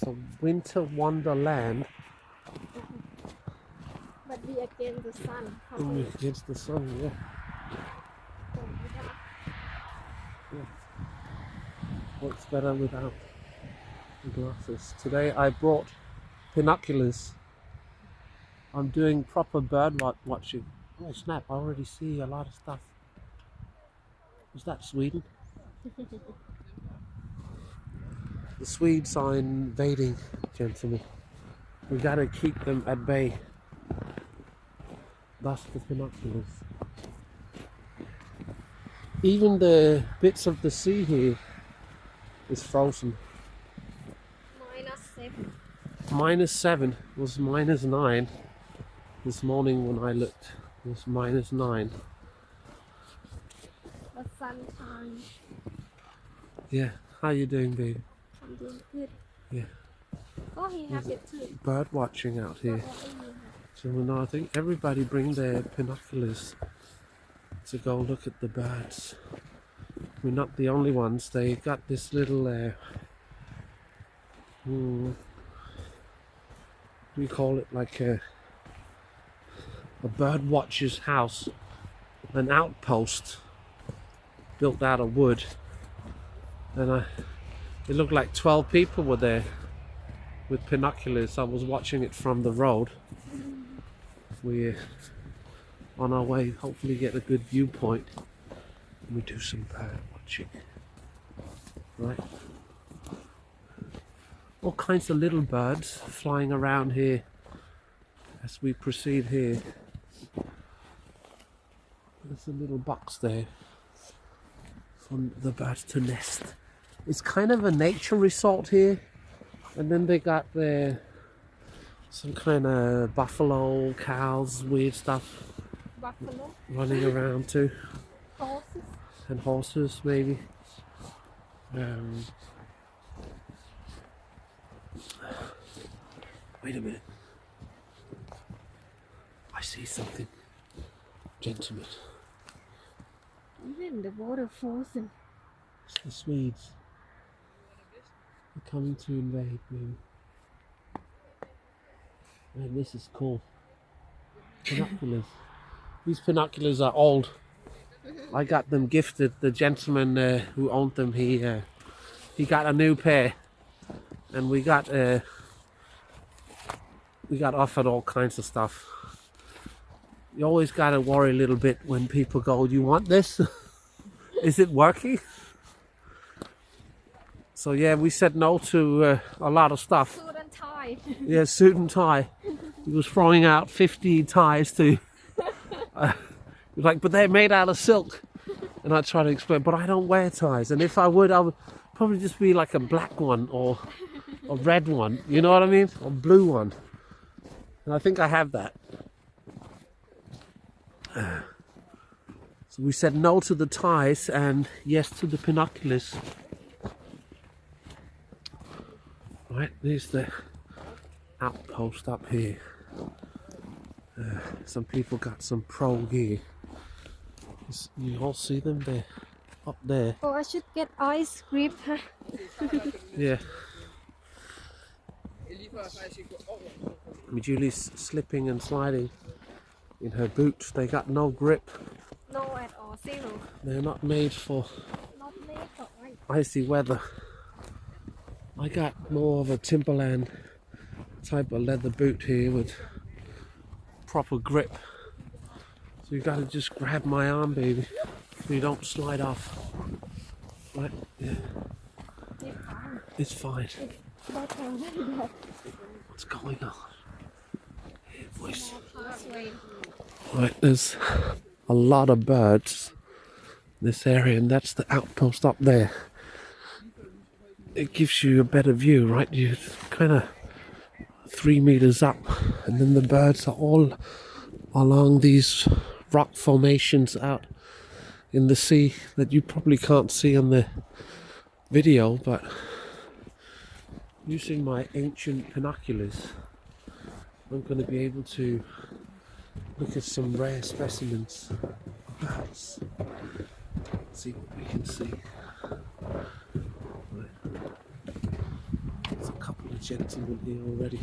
It's a winter wonderland. But we against the sun. Against the sun, yeah. Works better without the glasses. Today I brought binoculars. I'm doing proper bird watching. Oh snap, I already see a lot of stuff. Is that Sweden? The Swedes are invading, gentlemen. We gotta keep them at bay. That's the binoculars. Even the bits of the sea here is frozen. -7. -7 was -9 this morning when I looked. It was -9. The sunshine. Yeah. How you doing, babe? I'm doing good. Yeah. Oh, he has it too. Bird watching out here. So now I think everybody bring their binoculars to go look at the birds. We're not the only ones. They got this little we call it like a bird watcher's house, an outpost built out of wood, and it looked like 12 people were there with binoculars. I was watching it from the road. We're on our way, hopefully get a good viewpoint, and we do some bird watching. Right? All kinds of little birds flying around here as we proceed here. There's a little box there for the birds to nest. It's kind of a nature resort here, and then they got some kind of buffalo, cows, weird stuff Buffalo. running around too, Horses. and horses maybe. Wait a minute. I see something. Gentlemen. Even the water frozen. It's the Swedes. They're coming to invade, maybe. Man, this is cool. Binoculars. These binoculars are old. I got them gifted. The gentleman who owned them, he got a new pair, and we got offered all kinds of stuff. You always gotta worry a little bit when people go, "Do you want this? Is it working?" So yeah, we said no to a lot of stuff. Suit and tie. Yeah, suit and tie. He was throwing out 50 ties to. He was like, but they're made out of silk. And I tried to explain, but I don't wear ties. And if I would probably just be like a black one or a red one. You know what I mean? Or blue one. And I think I have that. So we said no to the ties and yes to the binoculars. Right, there's the outpost up here. Some people got some pro gear. You all see them there, up there. Oh, I should get ice grip. Yeah. Julie's slipping and sliding in her boots. They got no grip. No at all, zero. They're not made for Not made for ice. icy weather. I got more of a Timberland type of leather boot here with proper grip. So you gotta just grab my arm, baby, so you don't slide off. Right? Yeah. It's fine. What's going on? Here, boys. Right, there's a lot of birds in this area, and that's the outpost up there. It gives you a better view, right? You're kind of 3 meters up, and then the birds are all along these rock formations out in the sea that you probably can't see on the video, but using my ancient binoculars, I'm going to be able to look at some rare specimens of birds. See what we can see. There's a couple of gentleman here already.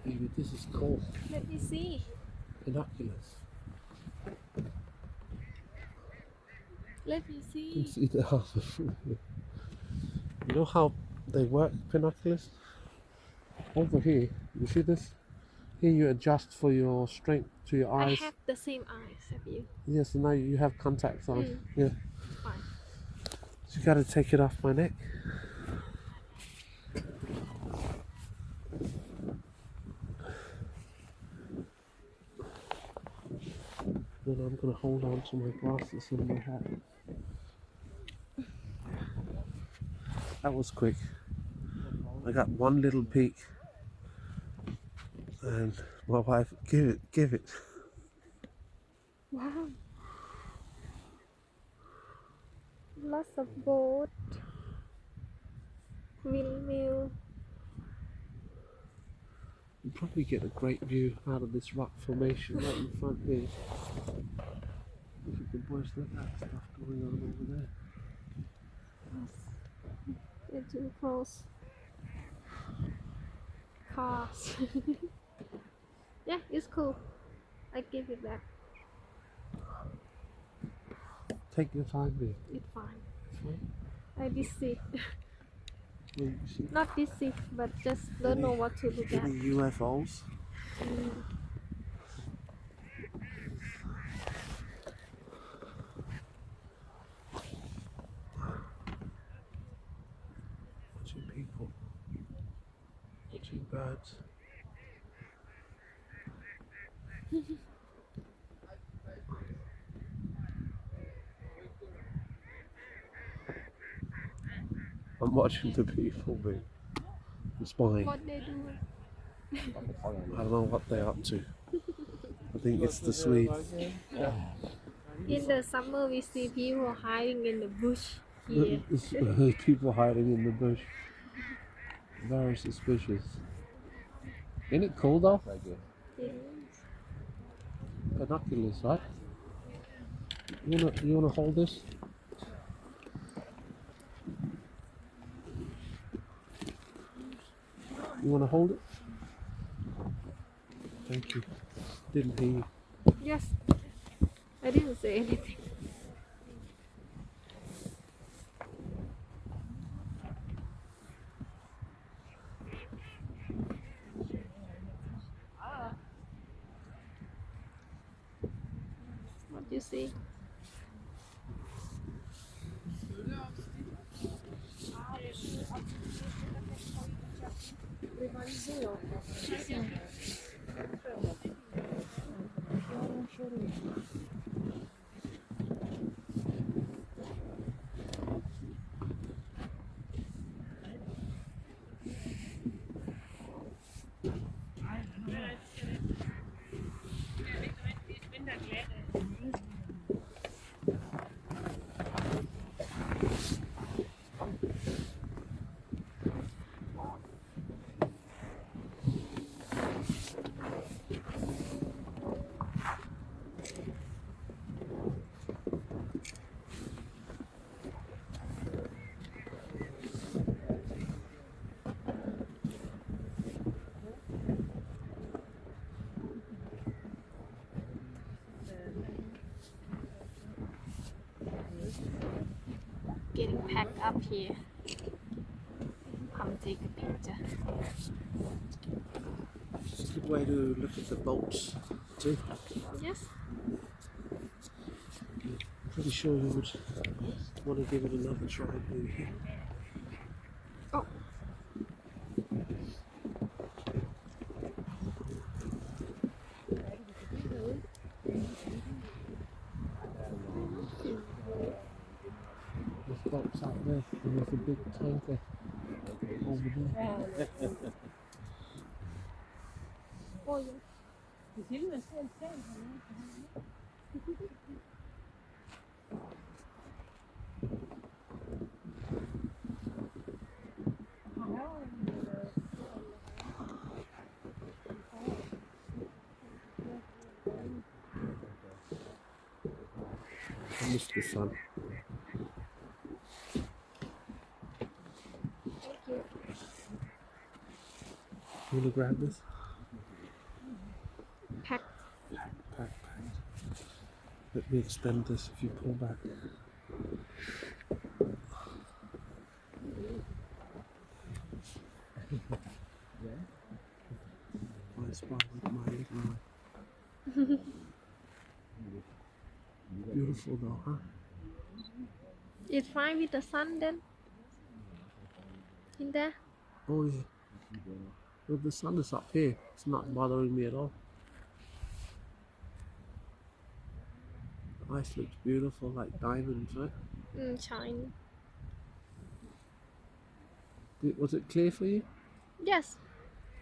Baby, this is cool. Let me see. Binoculars. Let me You can see. see the half of it. You know how they work, binoculars? Over here, you see this? Here you adjust for your strength to your I eyes. have the same eyes as you. Yes, and now you have contacts on. Yeah. Fine. So you gotta take it off my neck. Then I'm gonna hold on to my glasses and my hat. That was quick. I got one little peek. And my wife, give it. Wow. Lots of boat. Windmill. You probably get a great view out of this rock formation right in front here. Look at the bush, look at that stuff going on over there. They're too close. Cars. Yeah, it's cool. I give it back. Take your time there. It's fine. It's fine. I busy. Well, you see Not busy, but just don't know what to look at. any UFOs? Watching people. Watching birds. I'm watching the people move. I'm spying. What they doing? I don't know what they're up to. I think it's the Swedes. In the summer, we see people hiding in the bush here. There's people hiding in the bush. Very suspicious. Isn't it cool though? Yes. Binoculars, right? You wanna hold this? You wanna hold it? Thank you. Didn't hear you. Yes. I didn't say anything. What do you see? Getting packed up here. Come take a picture. It's a good way to look at the boats too. Yes. Pretty sure you would want to give it another try maybe here. Oh. There's boats out there and there's a big tanker over there. Oh, yeah. I miss the sun. Thank you. You want to grab this? Pack. Pack. Let me extend this if you pull back. My spot with my little eye. Beautiful though, huh? It's fine with the sun then. In there. Oh yeah. Well, the sun is up here. It's not bothering me at all. The ice looks beautiful, like diamonds, right? Shine. Was it clear for you? Yes.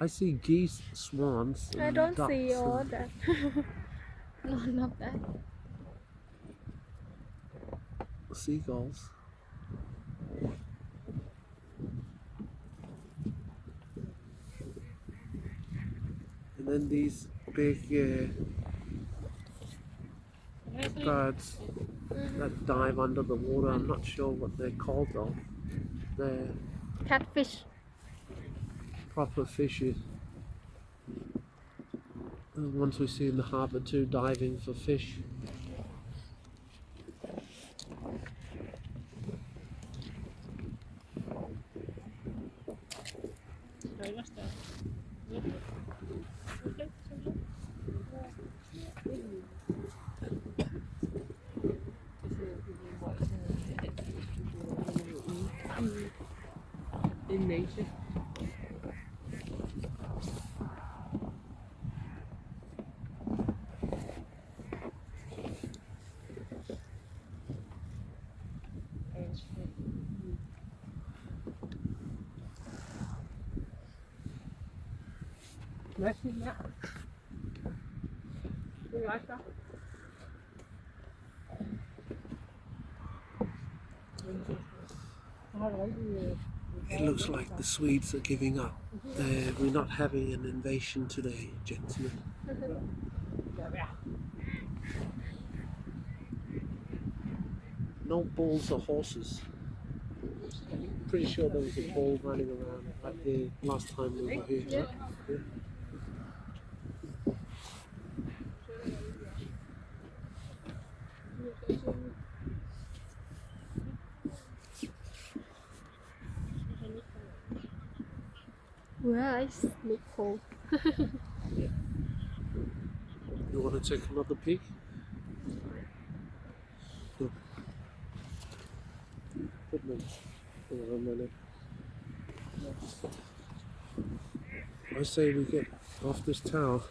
I see geese, swans, and I don't ducks see all and that. No, not that. seagulls. And then these big birds that dive under the water. I'm not sure what they're called though. They're Catfish. proper fishes. The ones we see in the harbour too, diving for fish. In nature. Imagine that. You like that? It looks like the Swedes are giving up. We're not having an invasion today, gentlemen. No bulls or horses. Pretty sure there was a bull running around right here last time we were here. Yeah. Yeah. Where is Nicole? You want to take another peek? Look. Good man. Hang on a minute. I say we get off this tower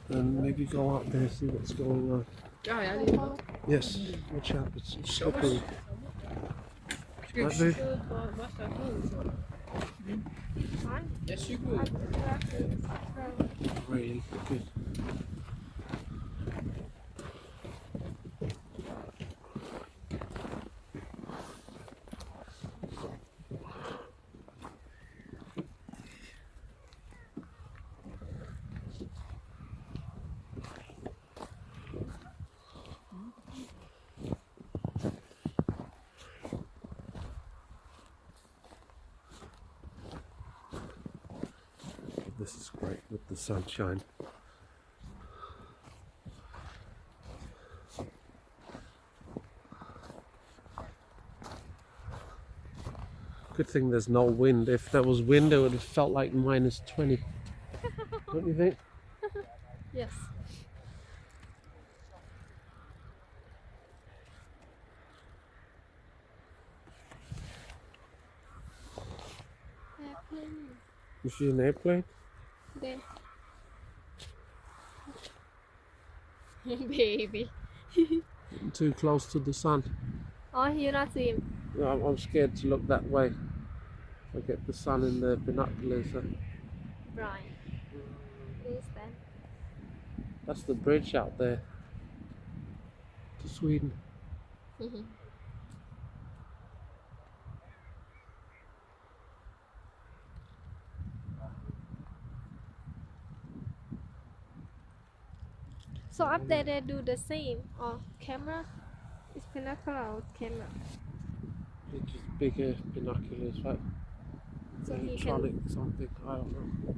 and maybe go out there see what's going on. Ja, ja, det er Yes, watch out, it's slippery. Right, babe? Fine. Jeg cyklede. Really good. This is great with the sunshine. Good thing there's no wind. If there was wind, it would have felt like -20. Don't you think? Yes. Airplane. You see an airplane? There. Baby. Too close to the sun. Oh, you not see him. No, I'm scared to look that way. I get the sun in the binoculars. Right. Is that? That's the bridge out there to Sweden. So up there they do the same or camera binocular came up. It's just bigger binoculars, right? So he can. Electronic something, I don't know.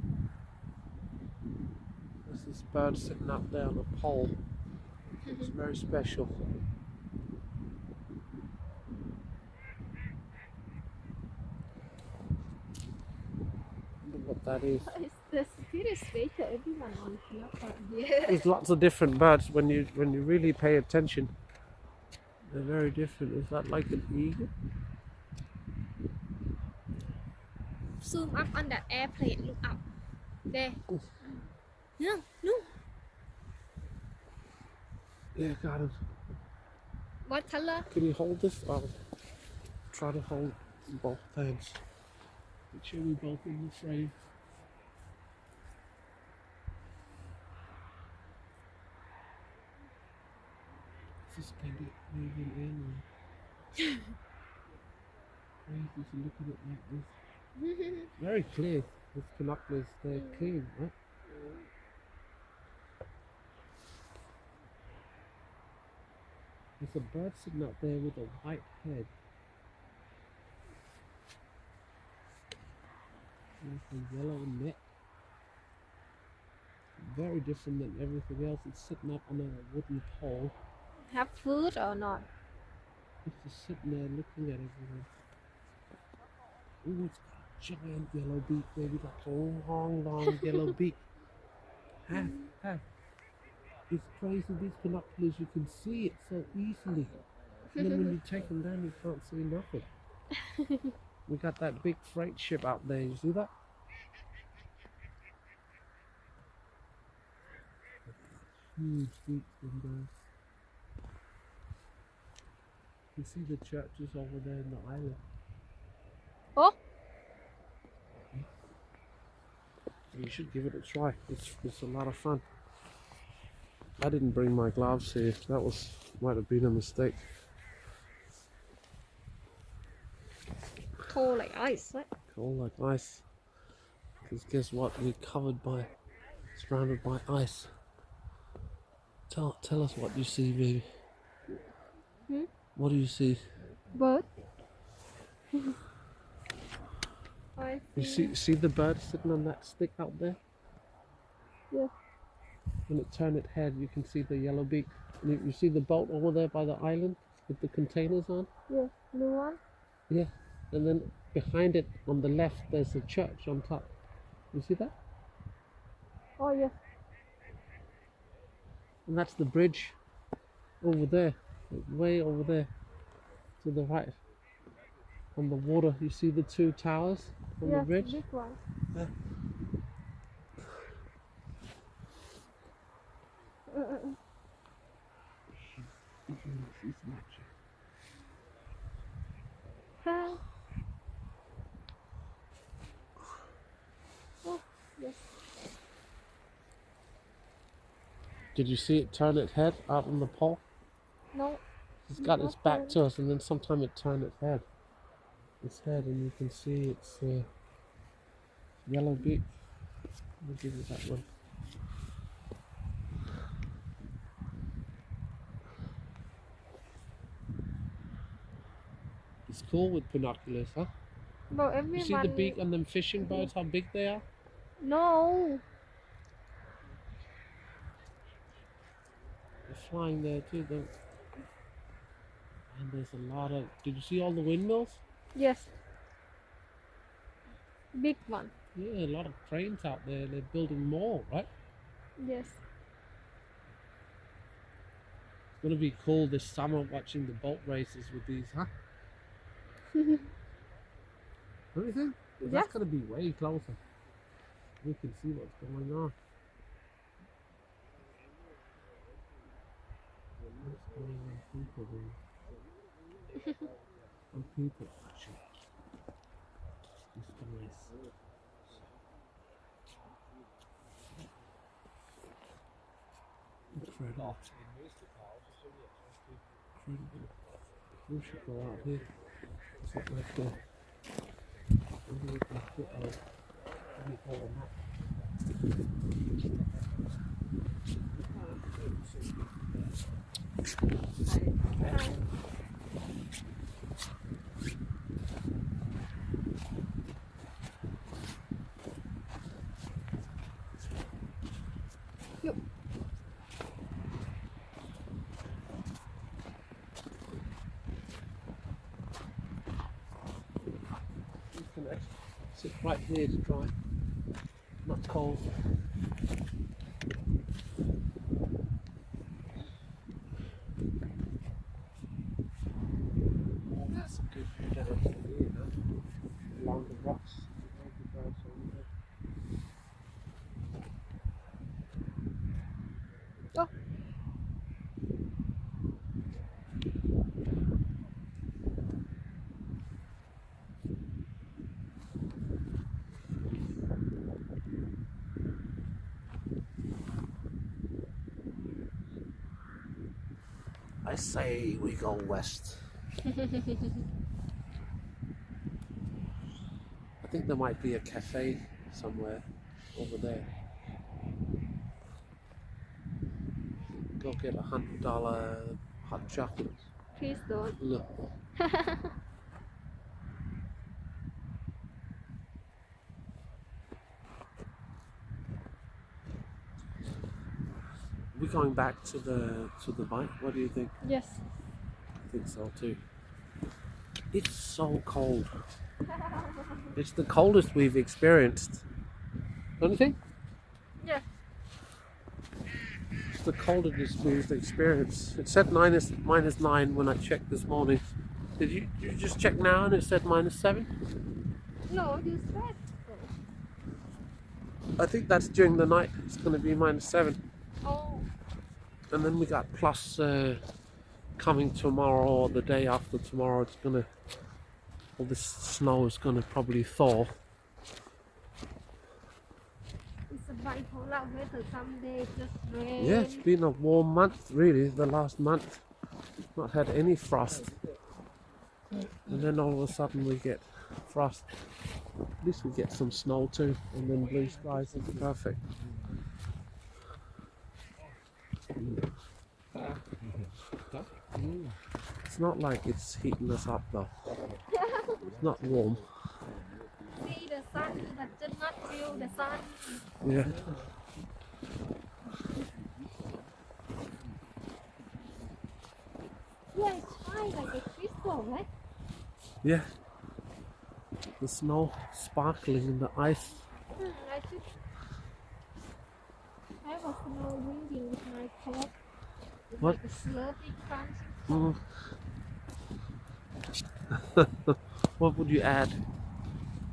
There's this bird sitting up there on a pole. It's very special. Wonder what that is. It's the spirit space for everyone on binocular here. There's lots of different birds when you really pay attention. They're very different. Is that like an eagle? Zoom up on that airplane. Look up. There. No, no. Yeah, got it. What color? Can you hold this? I'll try to hold both hands. Make sure we both in the frame. Is this maybe moving in? Crazy to look at it like this. Very clear. These binoculars, they're clean, right? There's a bird sitting up there with a white head. With a yellow neck. Very different than everything else. It's sitting up on a wooden pole. Have food or not? It's just sitting there looking at everyone. Ooh, it's got a giant yellow beak, baby. Like a long yellow beak. Have. It's crazy, these binoculars, you can see it so easily. And then when you take them down, you can't see nothing. We got that big freight ship out there, you see that? Huge deep windows. You can see the churches over there in the island. Oh, You should give it a try. It's a lot of fun. I didn't bring my gloves here. That might have been a mistake. cold like ice. What? Cold like ice. Because guess what? We're surrounded by ice. Tell us what you see, baby. What do you see? Bird. I You see the bird sitting on that stick out there? Yeah. When it turned its head, you can see the yellow beak. You see the boat over there by the island with the containers on? Yeah, blue one. Yeah. And then behind it on the left, there's a church on top. You see that? Oh yeah. And that's the bridge over there, way over there to the right. On the water, you see the two towers on the bridge? Big one. Yeah. Huh? Oh yes. Did you see it turn its head out on the pole? No. It's got its back to us, and then sometime it turned its head. And you can see its yellow beak. I'll give you that one. It's cool with binoculars, huh? But everyone. You see the beak on them fishing boats, how big they are? No. They're flying there too, though. And there's a lot of... Did you see all the windmills? Yes. Big one. Yeah, a lot of cranes out there. They're building more, right? Yes. It's going to be cool this summer watching the boat races with these, huh? What do you think? Yeah. That's going to be way closer. We can see what's going on. What's going on, people there? Some people watching. It's nice. Incredible. Incredible. We should go out here. Sit right there. Maybe we can put our map. Hi. Yup. You can actually sit right here to dry. Not cold. Oh, that's a good view down here, huh? Along the rocks. Oh. I say we go west. I think there might be a cafe somewhere over there. Go get $100 hot chocolate. Please don't. Look. We're going back to the bike. What do you think? Yes. I think so too. It's so cold. It's the coldest we've experienced. Don't you think? Yeah. It's the coldest we've experienced. It said minus 9 when I checked this morning. Did you just check now and it said -7? No, you said so. I think that's during the night. It's going to be -7. Oh. And then we got plus coming tomorrow or the day after tomorrow. It's gonna, all this snow is gonna probably thaw. It's a bipolar weather. Some days just rain. Yeah, it's been a warm month really. The last month, not had any frost, and then all of a sudden we get frost. At least we get some snow too, and then blue skies. It's perfect. It's not like it's heating us up though. It's not warm. See the sun, but just not feel the sun. Yeah. Yeah, it's fine like a crystal, right? Yeah. The snow sparkling in the ice. I should have a snow drinking with my pot. It's What? like a slurpy crunch. Mm. What would you add?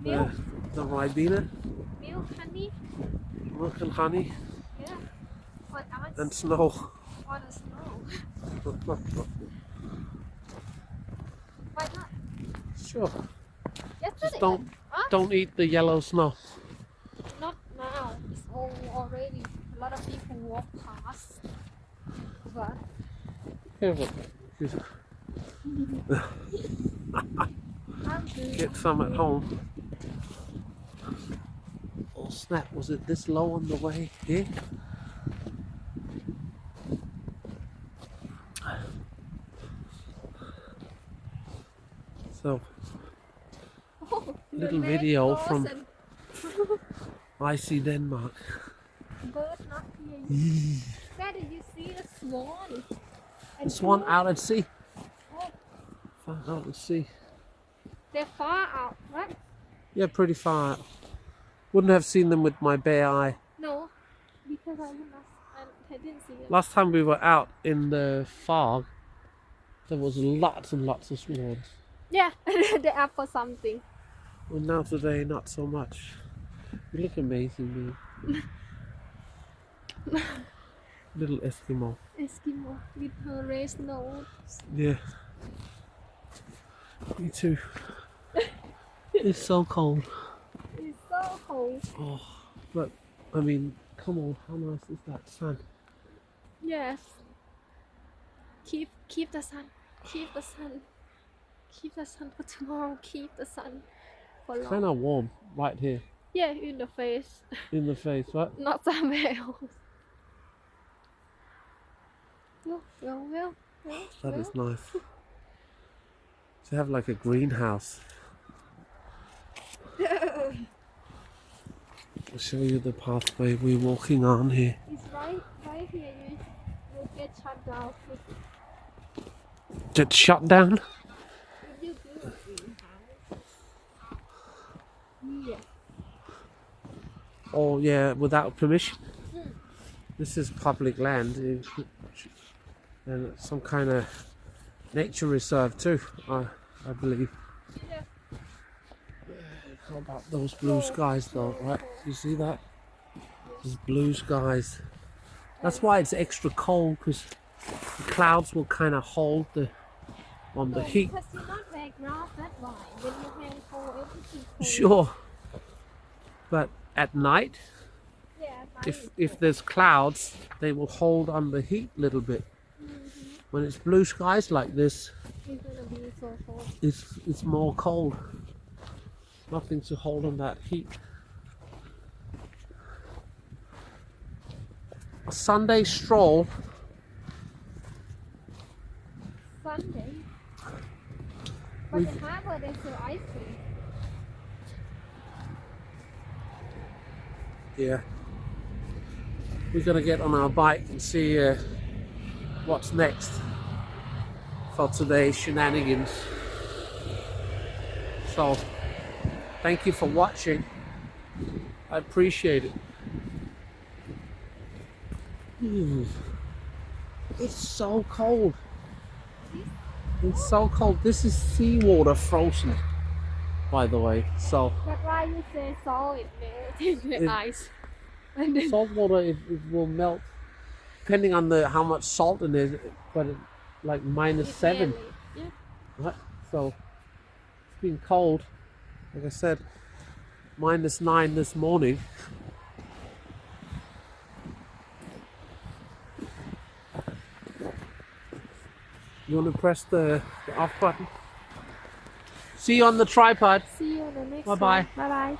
Milk, The Ribena, milk, honey. milk and honey, Yeah. What else? and snow. Or the snow. Why not? Sure. Yesterday. Just don't Huh? don't eat the yellow snow. Not now. It's all already. A lot of people walk past. But Here, look. I'm good. Get some at home. Oh snap! Was it this low on the way here? So, Oh, the little leg video from frozen. icy Denmark. Bird not here. Where did you see the swan? The swan out at sea. Oh, Far out at sea. they're far out, right? Yeah, pretty far out. Wouldn't have seen them with my bare eye. No, because I didn't see it. Last time we were out in the fog, there was lots and lots of swans. Yeah, they're up for something. Well, now today, not so much. You look amazing, man. Little Eskimo. Eskimo with her raised nose. Yeah. Me too. It's so cold. It's so cold. Oh, but I mean, come on, how nice is that sun? Yes. Keep the sun. Keep the sun. Keep the sun for tomorrow. Keep the sun for long. Kind of warm right here Yeah, in the face. in the face, right? Not somewhere else. Well. That is nice. To have like a greenhouse. I'll show you the pathway we're walking on here. It's right here. You will get shut down. Did it shut down? If you build a greenhouse. Yeah. Oh yeah, without permission. This is public land and some kind of nature reserve too, I believe. Yeah. How about those blue skies though, right? You see that? These blue skies. That's why it's extra cold, because the clouds will kind of hold the heat. Because you not wear grass, that's why. When you hang cold, everything cold. Sure. But at night, Yeah, if there's clouds, they will hold on the heat a little bit. When it's blue skies like this, it's gonna be so cold. it's more cold. Nothing to hold on that heat. A Sunday stroll. Sunday. But in harbor there's no ice cream. Yeah. We're gonna get on our bike and see what's next for today's shenanigans. So, thank you for watching. I appreciate it. It's so cold. It's so cold. This is seawater frozen, by the way. So That's why you say salt in the ice. And then salt water it will melt depending on how much salt in it, but like -7. Yeah. Right? So it's been cold. Like I said, -9 this morning. You want to press the off button? See you on the tripod. See you on the next Bye-bye. one. Bye bye.